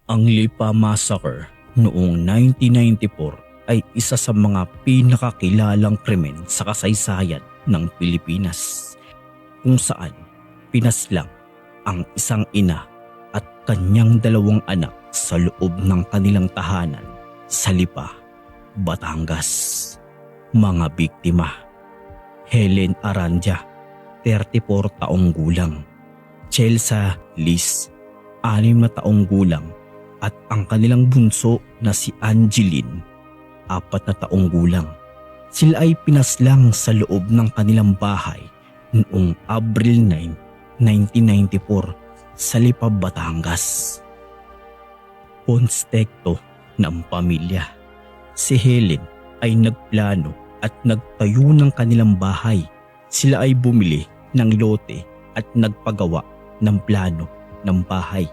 Ang Lipa Massacre noong 1994 ay isa sa mga pinakakilalang krimen sa kasaysayan ng Pilipinas, kung saan pinaslang ang isang ina at kanyang dalawang anak sa loob ng kanilang tahanan sa Lipa, Batangas. Mga biktima: Helen Arandia, 34 taong gulang; Chelsea Liz, 6 na taong gulang; at ang kanilang bunso na si Angeline, 4 na taong gulang. Sila ay pinaslang sa loob ng kanilang bahay noong Abril 9, 1994 sa Lipa, Batangas. Konstekto ng pamilya: si Helen ay nagplano at nagtayo ng kanilang bahay. Sila ay bumili ng lote at nagpagawa ng plano ng bahay.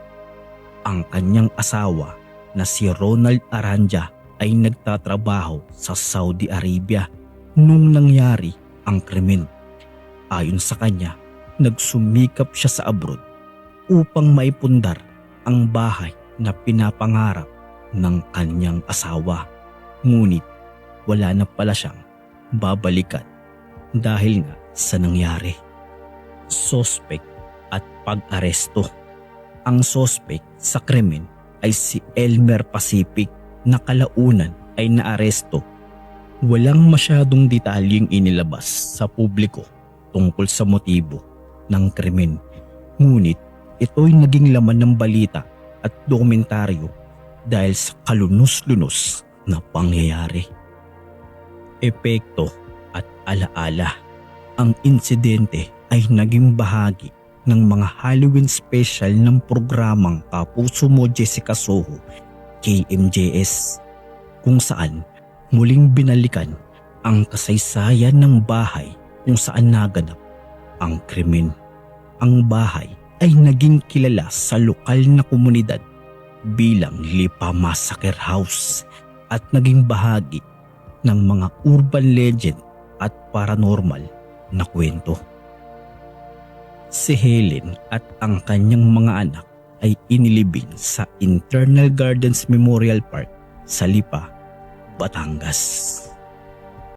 Ang kanyang asawa na si Ronald Arandia ay nagtatrabaho sa Saudi Arabia nung nangyari ang krimen. Ayon sa kanya, nagsumikap siya sa abroad upang maipundar ang bahay na pinapangarap ng kanyang asawa. Ngunit wala na pala siyang babalikan dahil nga sa nangyari. Sospek at pag-aresto: ang sospek sa krimen ay si Elmer Pacific na kalaunan ay naaresto. Walang masyadong detalyeng inilabas sa publiko tungkol sa motibo ng krimen, ngunit ito'y naging laman ng balita at dokumentaryo dahil sa kalunos-lunos na pangyayari. Epekto at alaala: ang insidente ay naging bahagi ng mga Halloween special ng programang Kapuso Mo Jessica Soho, KMJS, kung saan muling binalikan ang kasaysayan ng bahay kung saan naganap ang krimen. Ang bahay ay naging kilala sa lokal na komunidad bilang Lipa Massacre House at naging bahagi ng mga urban legend at paranormal na kwento. Si Helen at ang kanyang mga anak ay inilibing sa Internal Gardens Memorial Park sa Lipa, Batangas.